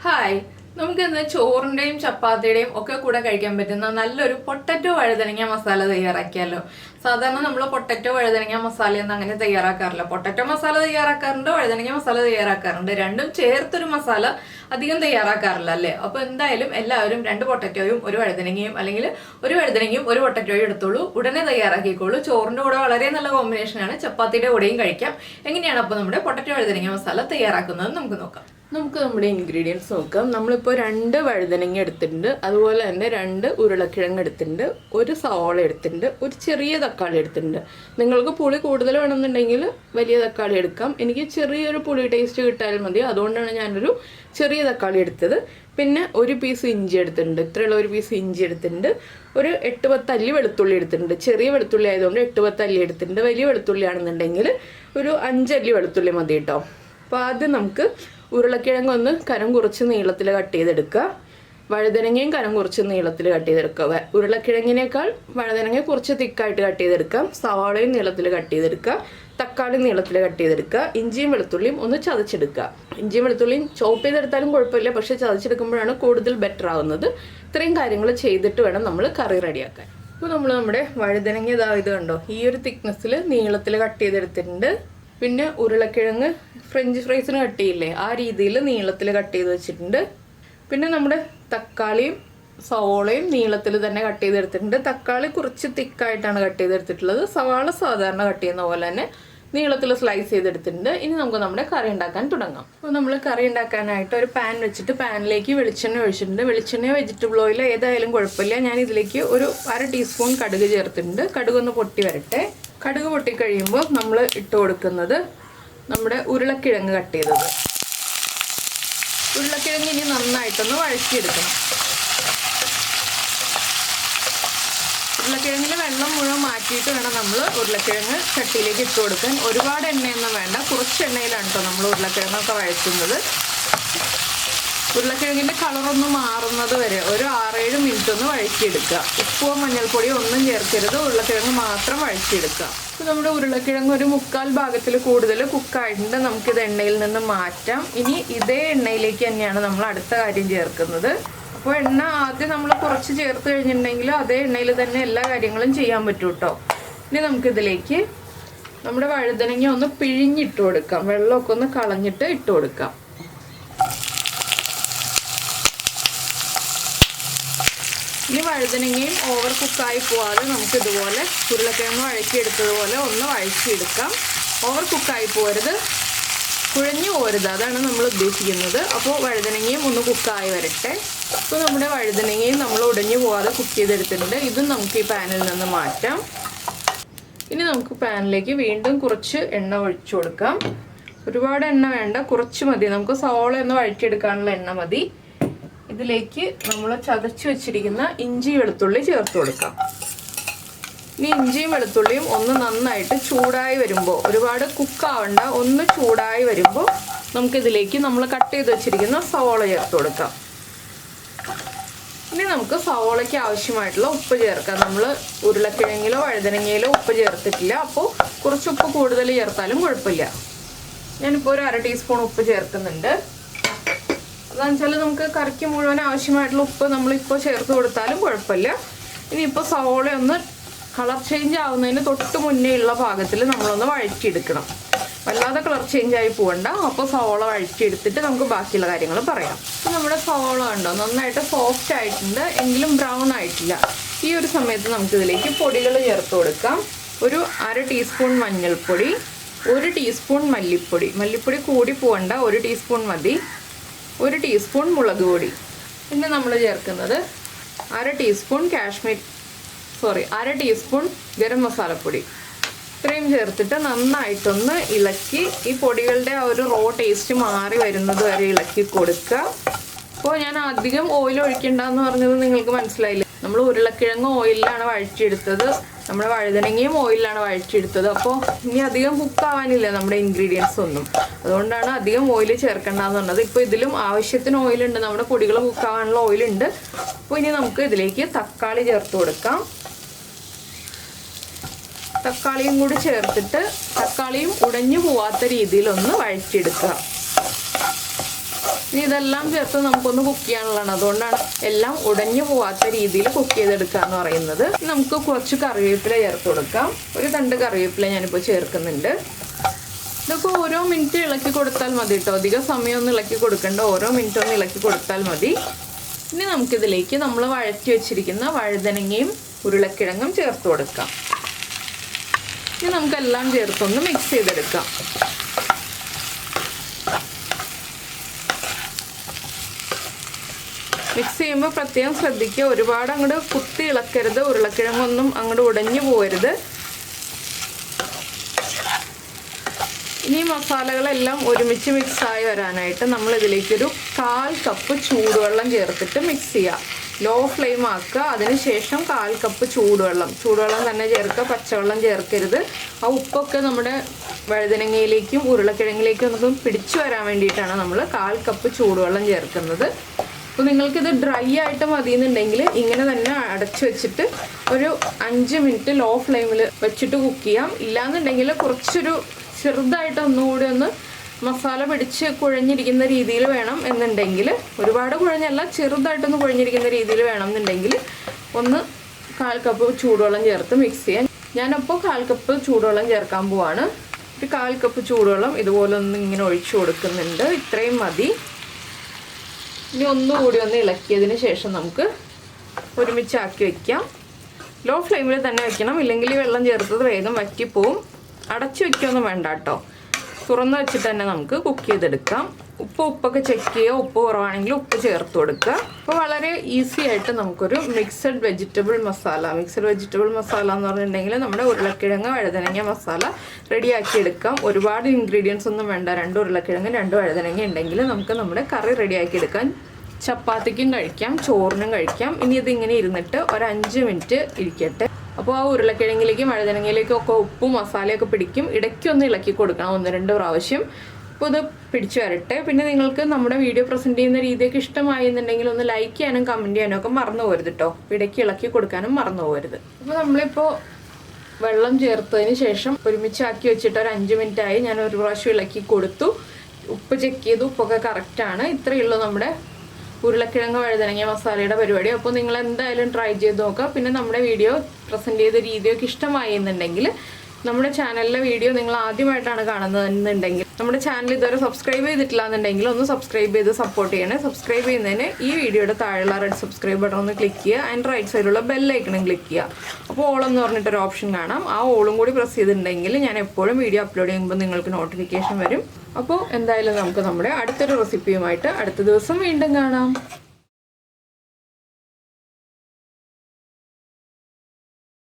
Hi, നമുക്കിന്ന് ചോറിൻ്റെയും ചപ്പാത്തിയുടെയും ഒക്കെ കൂടെ കഴിക്കാൻ പറ്റുന്ന നല്ലൊരു പൊട്ടറ്റോ വഴുതനങ്ങ മസാല തയ്യാറാക്കിയാലോ. സാധാരണ നമ്മൾ പൊട്ടറ്റോ വഴുതനങ്ങ മസാലയൊന്നും അങ്ങനെ തയ്യാറാക്കാറില്ല. പൊട്ടറ്റോ മസാല തയ്യാറാക്കാറുണ്ട്, വഴുതനങ്ങ മസാല തയ്യാറാക്കാറുണ്ട്. രണ്ടും ചേർത്തൊരു മസാല അധികം തയ്യാറാക്കാറില്ല അല്ലേ. അപ്പോൾ എന്തായാലും എല്ലാവരും 2 പൊട്ടറ്റോയും 1 വഴുതനങ്ങയും അല്ലെങ്കിൽ 1 വഴുതനങ്ങയും 1 പൊട്ടറ്റോയും എടുത്തോളൂ. ഉടനെ തയ്യാറാക്കിക്കോളൂ. ചോറിൻ്റെ കൂടെ വളരെ നല്ല കോമ്പിനേഷനാണ്. ചപ്പാത്തിയുടെ കൂടെയും കഴിക്കാം. എങ്ങനെയാണ് അപ്പോൾ നമ്മുടെ പൊട്ടറ്റോ വഴുതനങ്ങ മസാല തയ്യാറാക്കുന്നത് നമുക്ക് നോക്കാം. നമുക്ക് നമ്മുടെ ഇൻഗ്രീഡിയൻസ് നോക്കാം. നമ്മളിപ്പോൾ 2 വഴുതനങ്ങ എടുത്തിട്ടുണ്ട്, അതുപോലെ തന്നെ 2 ഉരുളക്കിഴങ്ങ് എടുത്തിട്ടുണ്ട്, 1 സവാള എടുത്തിട്ടുണ്ട്, ഒരു ചെറിയ തക്കാളി എടുത്തിട്ടുണ്ട്. നിങ്ങൾക്ക് പുളി കൂടുതൽ വേണമെന്നുണ്ടെങ്കിൽ വലിയ തക്കാളി എടുക്കാം. എനിക്ക് ചെറിയൊരു പുളി ടേസ്റ്റ് കിട്ടാൻ മതി, അതുകൊണ്ടാണ് ഞാനൊരു ചെറിയ തക്കാളി എടുത്തത്. പിന്നെ 1 പീസ് ഇഞ്ചി എടുത്തിട്ടുണ്ട്, ഇത്രയുള്ള 1 പീസ് ഇഞ്ചി എടുത്തിട്ടുണ്ട്. ഒരു 8-10 അല്ലി വെളുത്തുള്ളി എടുത്തിട്ടുണ്ട്. ചെറിയ വെളുത്തുള്ളി ആയതുകൊണ്ട് 8-10 അല്ലി എടുത്തിട്ടുണ്ട്. വലിയ വെളുത്തുള്ളി ആണെന്നുണ്ടെങ്കിൽ ഒരു 5 അല്ലി വെളുത്തുള്ളി മതി കേട്ടോ. അപ്പോൾ ആദ്യം നമുക്ക് ഉരുളക്കിഴങ്ങ് ഒന്ന് കനം കുറച്ച് നീളത്തിൽ കട്ട് ചെയ്തെടുക്കുക. വഴുതനങ്ങയും കനം കുറച്ച് നീളത്തിൽ കട്ട് ചെയ്തെടുക്കുക. ഉരുളക്കിഴങ്ങിനേക്കാൾ വഴുതനങ്ങ കുറച്ച് തിക്കായിട്ട് കട്ട് ചെയ്തെടുക്കാം. സവാളയും നീളത്തിൽ കട്ട് ചെയ്തെടുക്കുക. തക്കാളി നീളത്തിൽ കട്ട് ചെയ്തെടുക്കുക. ഇഞ്ചിയും വെളുത്തുള്ളിയും ഒന്ന് ചതച്ചെടുക്കുക. ഇഞ്ചിയും വെളുത്തുള്ളിയും ചോപ്പ് ചെയ്തെടുത്താലും കുഴപ്പമില്ല, പക്ഷേ ചതച്ചെടുക്കുമ്പോഴാണ് കൂടുതൽ ബെറ്റർ ആവുന്നത്. ഇത്രയും കാര്യങ്ങൾ ചെയ്തിട്ട് വേണം നമ്മൾ കറി റെഡിയാക്കാൻ. ഇപ്പോൾ നമ്മൾ നമ്മുടെ വഴുതനങ്ങ ഇത് കണ്ടോ, ഈ ഒരു തിക്നെസ്സിൽ നീളത്തിൽ കട്ട് ചെയ്തെടുത്തിട്ടുണ്ട്. പിന്നെ ഉരുളക്കിഴങ്ങ് ഫ്രഞ്ച് ഫ്രൈസിന് കട്ട് ചെയ്യില്ലേ, ആ രീതിയിൽ നീളത്തിൽ കട്ട് ചെയ്ത് വെച്ചിട്ടുണ്ട്. പിന്നെ നമ്മുടെ തക്കാളിയും സവാളയും നീളത്തിൽ തന്നെ കട്ട് ചെയ്തെടുത്തിട്ടുണ്ട്. തക്കാളി കുറച്ച് തിക്കായിട്ടാണ് കട്ട് ചെയ്തെടുത്തിട്ടുള്ളത്. സവാള സാധാരണ കട്ട് ചെയ്യുന്ന പോലെ തന്നെ നീളത്തിൽ സ്ലൈസ് ചെയ്തെടുത്തിട്ടുണ്ട്. ഇനി നമുക്ക് നമ്മുടെ കറി ഉണ്ടാക്കാൻ തുടങ്ങാം. അപ്പോൾ നമ്മൾ കറി ഉണ്ടാക്കാനായിട്ട് ഒരു പാൻ വെച്ചിട്ട് പാനിലേക്ക് വെളിച്ചെണ്ണ ഒഴിച്ചിട്ടുണ്ട്. വെളിച്ചെണ്ണ വെജിറ്റബിൾ ഓയിൽ ഏതായാലും കുഴപ്പമില്ല. ഞാൻ ഇതിലേക്ക് ഒരു 1/2 ടീസ്പൂൺ കടുക് ചേർത്തിട്ടുണ്ട്. കടുക് ഒന്ന് പൊട്ടി വരട്ടെ. കടുക് പൊട്ടിക്കഴിയുമ്പോൾ നമ്മൾ ഇട്ട് കൊടുക്കുന്നത് നമ്മുടെ ഉരുളക്കിഴങ്ങ് കട്ട് ചെയ്തത്. ഉരുളക്കിഴങ്ങ് ഇനി നന്നായിട്ടൊന്ന് വഴറ്റിയെടുക്കണം. ഉരുളക്കിഴങ്ങിന് വെള്ളം മുഴുവൻ മാറ്റിയിട്ട് വേണം നമ്മൾ ഉരുളക്കിഴങ്ങ് ചട്ടിയിലേക്ക് ഇട്ട് കൊടുക്കാൻ. ഒരുപാട് എണ്ണയൊന്നും വേണ്ട, കുറച്ച് എണ്ണയിലാണ് കേട്ടോ നമ്മൾ ഉരുളക്കിഴങ്ങൊക്കെ വഴറ്റുന്നത്. ഉരുളക്കിഴങ്ങിൻ്റെ കളറൊന്ന് മാറുന്നത് വരെ ഒരു 6-7 മിനിറ്റ് ഒന്ന് വഴറ്റിയെടുക്കുക. ഉപ്പോ മഞ്ഞൾപ്പൊടിയോ ഒന്നും ചേർക്കരുത്, ഉരുളക്കിഴങ്ങ് മാത്രം വഴറ്റിയെടുക്കുക. അപ്പോൾ നമ്മുടെ ഉരുളക്കിഴങ്ങ് ഒരു 1/4 ഭാഗത്തിൽ കൂടുതൽ കുക്കായിട്ടുണ്ട്. നമുക്കിത് എണ്ണയിൽ നിന്ന് മാറ്റാം. ഇനി ഇതേ എണ്ണയിലേക്ക് തന്നെയാണ് നമ്മൾ അടുത്ത കാര്യം ചേർക്കുന്നത്. അപ്പോൾ എണ്ണ ആദ്യം നമ്മൾ കുറച്ച് ചേർത്ത് കഴിഞ്ഞിട്ടുണ്ടെങ്കിൽ അതേ എണ്ണയിൽ തന്നെ എല്ലാ കാര്യങ്ങളും ചെയ്യാൻ പറ്റും കേട്ടോ. ഇനി നമുക്കിതിലേക്ക് നമ്മുടെ വഴുതനങ്ങ ഒന്ന് പിഴിഞ്ഞിട്ട് കൊടുക്കാം. വെള്ളമൊക്കെ ഒന്ന് കളഞ്ഞിട്ട് ഇട്ട് കൊടുക്കാം. ഇനി വഴുതനങ്ങയും ഓവർ കുക്കായി പോവാതെ നമുക്ക് ഇതുപോലെ ഉരുളക്കിഴങ്ങ് വഴറ്റിയെടുത്തതുപോലെ ഒന്ന് വഴറ്റിയെടുക്കാം. ഓവർ കുക്കായി പോകരുത്, കുഴഞ്ഞു പോരുത്, അതാണ് നമ്മൾ ഉദ്ദേശിക്കുന്നത്. അപ്പോൾ വഴുതനങ്ങയും ഒന്ന് കുക്കായി വരട്ടെ. അപ്പോൾ നമ്മുടെ വഴുതനങ്ങയും നമ്മൾ ഉടഞ്ഞു പോകാതെ കുക്ക് ചെയ്തെടുത്തിട്ടുണ്ട്. ഇതും നമുക്ക് ഈ പാനിൽ നിന്ന് മാറ്റാം. ഇനി നമുക്ക് പാനിലേക്ക് വീണ്ടും കുറച്ച് എണ്ണ ഒഴിച്ചു കൊടുക്കാം. ഒരുപാട് എണ്ണ വേണ്ട, കുറച്ച് മതി. നമുക്ക് സവാള ഒന്ന് വഴറ്റിയെടുക്കാനുള്ള എണ്ണ മതി. ഇതിലേക്ക് നമ്മൾ ചതച്ച് വെച്ചിരിക്കുന്ന ഇഞ്ചി വെളുത്തുള്ളി ചേർത്ത് കൊടുക്കാം. ഇനി ഇഞ്ചിയും വെളുത്തുള്ളിയും ഒന്ന് നന്നായിട്ട് ചൂടായി വരുമ്പോൾ, ഒരുപാട് കുക്കാവണ്ട, ഒന്ന് ചൂടായി വരുമ്പോൾ നമുക്കിതിലേക്ക് നമ്മൾ കട്ട് ചെയ്ത് വെച്ചിരിക്കുന്ന സവാള ചേർത്ത് കൊടുക്കാം. ഇനി നമുക്ക് സവാളയ്ക്ക് ആവശ്യമായിട്ടുള്ള ഉപ്പ് ചേർക്കാം. നമ്മൾ ഉരുളക്കിഴങ്ങിലോ വഴുതനങ്ങയിലോ ഉപ്പ് ചേർത്തിട്ടില്ല, അപ്പോൾ കുറച്ച് ഉപ്പ് കൂടുതൽ ചേർത്താലും കുഴപ്പമില്ല. ഞാനിപ്പോൾ ഒരു 1/2 ടീസ്പൂൺ ഉപ്പ് ചേർക്കുന്നുണ്ട്. അതാണെന്ന് വെച്ചാൽ നമുക്ക് കറിക്ക് മുഴുവൻ ആവശ്യമായിട്ടുള്ള ഉപ്പ് നമ്മളിപ്പോൾ ചേർത്ത് കൊടുത്താലും കുഴപ്പമില്ല. ഇനിയിപ്പോൾ സവോള ഒന്ന് കളർ ചേഞ്ച് ആവുന്നതിന് തൊട്ട് മുന്നേ ഉള്ള ഭാഗത്തിൽ നമ്മളൊന്ന് വഴറ്റിയെടുക്കണം. വല്ലാതെ കളർ ചേഞ്ച് ആയി പോകണ്ട. അപ്പോൾ സവോള വഴറ്റിയെടുത്തിട്ട് നമുക്ക് ബാക്കിയുള്ള കാര്യങ്ങൾ പറയാം. അപ്പോൾ നമ്മുടെ സവോള ഉണ്ടോ നന്നായിട്ട് സോഫ്റ്റ് ആയിട്ടുണ്ട്, എങ്കിലും ബ്രൗൺ ആയിട്ടില്ല. ഈ ഒരു സമയത്ത് നമുക്കിതിലേക്ക് പൊടികൾ ചേർത്ത് കൊടുക്കാം. ഒരു 1/2 ടീസ്പൂൺ മഞ്ഞൾപ്പൊടി, 1 ടീസ്പൂൺ മല്ലിപ്പൊടി. മല്ലിപ്പൊടി കൂടി പോകണ്ട, 1 ടീസ്പൂൺ മതി. 1 ടീസ്പൂൺ മുളക് പൊടി. പിന്നെ നമ്മൾ ചേർക്കുന്നത് 1/2 ടീസ്പൂൺ 1/2 ടീസ്പൂൺ ഗരം മസാലപ്പൊടി. ഇത്രയും ചേർത്തിട്ട് നന്നായിട്ടൊന്ന് ഇളക്കി ഈ പൊടികളുടെ ആ ഒരു റോ ടേസ്റ്റ് മാറി വരുന്നത് വരെ ഇളക്കി കൊടുക്കുക. അപ്പോൾ ഞാൻ അധികം ഓയിൽ ഒഴിക്കണ്ടെന്ന് പറഞ്ഞത് നിങ്ങൾക്ക് മനസ്സിലായില്ലേ. നമ്മൾ ഉരുളക്കിഴങ്ങ് ഓയിലാണ് വഴറ്റിയെടുത്തത്, നമ്മുടെ വഴുതനങ്ങയും ഓയിലാണ് വഴറ്റിയെടുത്തത്. അപ്പോൾ ഇനി അധികം കുക്കാവാനില്ല നമ്മുടെ ഇൻഗ്രീഡിയൻസ് ഒന്നും, അതുകൊണ്ടാണ് അധികം ഓയിൽ ചേർക്കേണ്ടതെന്ന് പറഞ്ഞത്. ഇപ്പോൾ ഇതിലും ആവശ്യത്തിന് ഓയിലുണ്ട്, നമ്മുടെ പൊടികൾ കുക്കാവാനുള്ള ഓയിലുണ്ട്. അപ്പോൾ ഇനി നമുക്ക് ഇതിലേക്ക് തക്കാളി ചേർത്ത് കൊടുക്കാം. തക്കാളിയും കൂടി ചേർത്തിട്ട് തക്കാളിയും ഉടഞ്ഞു പോവാത്ത രീതിയിൽ ഒന്ന് വഴറ്റിയെടുക്കുക. ഇനി ഇതെല്ലാം ചേർത്ത് നമുക്കൊന്ന് കുക്ക് ചെയ്യാനുള്ളതാണ്. അതുകൊണ്ടാണ് എല്ലാം ഉടഞ്ഞു പോവാത്ത രീതിയിൽ കുക്ക് ചെയ്തെടുക്കുക എന്ന് പറയുന്നത്. നമുക്ക് കുറച്ച് കറിവേപ്പില ചേർത്ത് കൊടുക്കാം. ഒരു തണ്ട് കറിവേപ്പില ഞാനിപ്പോൾ ചേർക്കുന്നുണ്ട്. ഇതൊക്കെ ഓരോ മിനിറ്റ് ഇളക്കി കൊടുത്താൽ മതി കേട്ടോ. അധികം സമയമൊന്നും ഇളക്കി കൊടുക്കേണ്ട, ഓരോ മിനിറ്റ് ഒന്ന് ഇളക്കി കൊടുത്താൽ മതി. ഇനി നമുക്കിതിലേക്ക് നമ്മൾ വഴറ്റി വെച്ചിരിക്കുന്ന വഴുതനങ്ങയും ഉരുളക്കിഴങ്ങും ചേർത്ത് കൊടുക്കാം. ഇനി നമുക്കെല്ലാം ചേർത്തൊന്ന് മിക്സ് ചെയ്തെടുക്കാം. മിക്സ് ചെയ്യുമ്പോൾ പ്രത്യേകം ശ്രദ്ധിക്കുക, ഒരുപാട് അങ്ങോട്ട് കുത്തി ഇളക്കരുത്, ഉരുളക്കിഴങ്ങൊന്നും അങ്ങോട്ട് ഉടഞ്ഞു പോകരുത്. ഇനി മസാലകളെല്ലാം ഒരുമിച്ച് മിക്സായി വരാനായിട്ട് നമ്മൾ ഇതിലേക്കൊരു 1/4 കപ്പ് ചൂടുവെള്ളം ചേർത്തിട്ട് മിക്സ് ചെയ്യുക. ലോ ഫ്ലെയിം ആക്കുക. അതിനുശേഷം 1/4 കപ്പ് ചൂടുവെള്ളം തന്നെ ചേർക്കുക, പച്ചവെള്ളം ചേർക്കരുത്. ആ ഉപ്പൊക്കെ നമ്മുടെ വഴുതനങ്ങയിലേക്കും ഉരുളക്കിഴങ്ങിലേക്കും നമുക്ക് പിടിച്ചു വരാൻ വേണ്ടിയിട്ടാണ് നമ്മൾ 1/4 കപ്പ് ചൂടുവെള്ളം ചേർക്കുന്നത്. അപ്പോൾ നിങ്ങൾക്കിത് ഡ്രൈ ആയിട്ട് മതിയെന്നുണ്ടെങ്കിൽ ഇങ്ങനെ തന്നെ അടച്ചു വെച്ചിട്ട് ഒരു 5 മിനിറ്റ് ലോ ഫ്ലെയിമിൽ വെച്ചിട്ട് കുക്ക് ചെയ്യാം. ഇല്ലാന്നുണ്ടെങ്കിൽ കുറച്ചൊരു ചെറുതായിട്ട് ഒന്നുകൂടി ഒന്ന് മസാല പിടിച്ച് കുഴഞ്ഞിരിക്കുന്ന രീതിയിൽ വേണം എന്നുണ്ടെങ്കിൽ, ഒരുപാട് കുഴഞ്ഞല്ല, ചെറുതായിട്ടൊന്ന് കുഴഞ്ഞിരിക്കുന്ന രീതിയിൽ വേണം എന്നുണ്ടെങ്കിൽ ഒന്ന് 1/4 കപ്പ് ചൂടുവെള്ളം ചേർത്ത് മിക്സ് ചെയ്യാൻ. ഞാനപ്പോൾ 1/4 കപ്പ് ചൂടുവെള്ളം ചേർക്കാൻ പോവാണ്. ഒരു 1/4 കപ്പ് ചൂടുവെള്ളം ഇതുപോലെ ഒന്ന് ഇങ്ങനെ ഒഴിച്ചു കൊടുക്കുന്നുണ്ട്. ഇത്രയും മതി. ഇനി ഒന്നുകൂടി ഒന്ന് ഇളക്കിയതിന് ശേഷം നമുക്ക് ഒരുമിച്ചാക്കി വയ്ക്കാം. ലോ ഫ്ലെയിമിൽ തന്നെ വെക്കണം, ഇല്ലെങ്കിൽ വെള്ളം ചേർത്തത് വേഗം വറ്റിപ്പോവും. അടച്ചു വയ്ക്കുകയൊന്നും വേണ്ട കേട്ടോ, തുറന്ന് വെച്ചിട്ട് തന്നെ നമുക്ക് കുക്ക് ചെയ്തെടുക്കാം. ഉപ്പൊക്കെ ചെക്ക് ചെയ്യുക, ഉപ്പ് കുറവാണെങ്കിൽ ഉപ്പ് ചേർത്ത് കൊടുക്കുക. അപ്പോൾ വളരെ ഈസി ആയിട്ട് നമുക്കൊരു മിക്സഡ് വെജിറ്റബിൾ മസാല എന്ന് പറഞ്ഞിട്ടുണ്ടെങ്കിൽ നമ്മുടെ ഉരുളക്കിഴങ്ങ് വഴുതനങ്ങ മസാല റെഡിയാക്കി എടുക്കാം. ഒരുപാട് ഇൻഗ്രീഡിയൻസ് ഒന്നും വേണ്ട, 2 ഉരുളക്കിഴങ്ങ് 2 വഴുതനങ്ങ ഉണ്ടെങ്കിൽ നമുക്ക് നമ്മുടെ കറി റെഡിയാക്കി എടുക്കാം. ചപ്പാത്തിക്കും കഴിക്കാം, ചോറിനും കഴിക്കാം. ഇനി ഇതിങ്ങനെ ഇരുന്നിട്ട് ഒരു 5 മിനിറ്റ് ഇരിക്കട്ടെ. അപ്പോൾ ആ ഉരുളക്കിഴങ്ങിലേക്കും വഴുതനങ്ങയിലേക്കും ഒക്കെ ഉപ്പും മസാലയൊക്കെ പിടിക്കും. ഇടയ്ക്കൊന്ന് ഇളക്കി കൊടുക്കണം 1-2 പ്രാവശ്യം. അപ്പോൾ ഇത് പിടിച്ചു വരട്ടെ. പിന്നെ നിങ്ങൾക്ക് നമ്മുടെ വീഡിയോ പ്രസൻറ്റ് ചെയ്യുന്ന രീതിയൊക്കെ ഇഷ്ടമായി എന്നുണ്ടെങ്കിൽ ഒന്ന് ലൈക്ക് ചെയ്യാനും കമൻറ്റ് ചെയ്യാനും ഒക്കെ മറന്നു പോകരുത് കേട്ടോ. ഇടയ്ക്ക് ഇളക്കി കൊടുക്കാനും മറന്നു പോകരുത്. അപ്പോൾ നമ്മളിപ്പോൾ വെള്ളം ചേർത്തതിന് ശേഷം ഒരുമിച്ചാക്കി വെച്ചിട്ട് ഒരു 5 മിനിറ്റായി. ഞാൻ ഒരു പ്രാവശ്യം ഇളക്കി കൊടുത്തു, ഉപ്പ് ചെക്ക് ചെയ്തു, ഉപ്പൊക്കെ കറക്റ്റാണ്. ഇത്രയേ ഉള്ളൂ നമ്മുടെ ഉരുളക്കിഴങ്ങ് വഴുതനങ്ങ മസാലയുടെ പരിപാടി. അപ്പോൾ നിങ്ങൾ എന്തായാലും ട്രൈ ചെയ്ത് നോക്കുക. പിന്നെ നമ്മുടെ വീഡിയോ പ്രസൻറ്റ് ചെയ്ത രീതിയൊക്കെ ഇഷ്ടമായി എന്നുണ്ടെങ്കിൽ നമ്മുടെ ചാനലിലെ വീഡിയോ നിങ്ങൾ ആദ്യമായിട്ടാണ് കാണുന്നതെന്നുണ്ടെങ്കിൽ നമ്മുടെ ചാനൽ ഇതുവരെ സബ്സ്ക്രൈബ് ചെയ്തിട്ടില്ല എന്നുണ്ടെങ്കിൽ ഒന്ന് സബ്സ്ക്രൈബ് ചെയ്ത് സപ്പോർട്ട് ചെയ്യണേ. സബ്സ്ക്രൈബ് ചെയ്യുന്നതിന് ഈ വീഡിയോയുടെ താഴെയുള്ള റെഡ് സബ്സ്ക്രൈബ് ബട്ടൺ ഒന്ന് ക്ലിക്ക് ചെയ്യുക. ആൻഡ് റൈറ്റ് സൈഡിലുള്ള ബെല്ലൈക്കണും ക്ലിക്ക് ചെയ്യുക. അപ്പോൾ ഓൾ എന്ന് പറഞ്ഞിട്ടൊരു ഓപ്ഷൻ കാണാം. ആ ഓളും കൂടി പ്രസ് ചെയ്തിട്ടുണ്ടെങ്കിൽ ഞാൻ എപ്പോഴും വീഡിയോ അപ്ലോഡ് ചെയ്യുമ്പോൾ നിങ്ങൾക്ക് നോട്ടിഫിക്കേഷൻ വരും. അപ്പോൾ എന്തായാലും നമുക്ക് നമ്മുടെ അടുത്തൊരു റെസിപ്പിയുമായിട്ട് അടുത്ത ദിവസം വീണ്ടും കാണാം.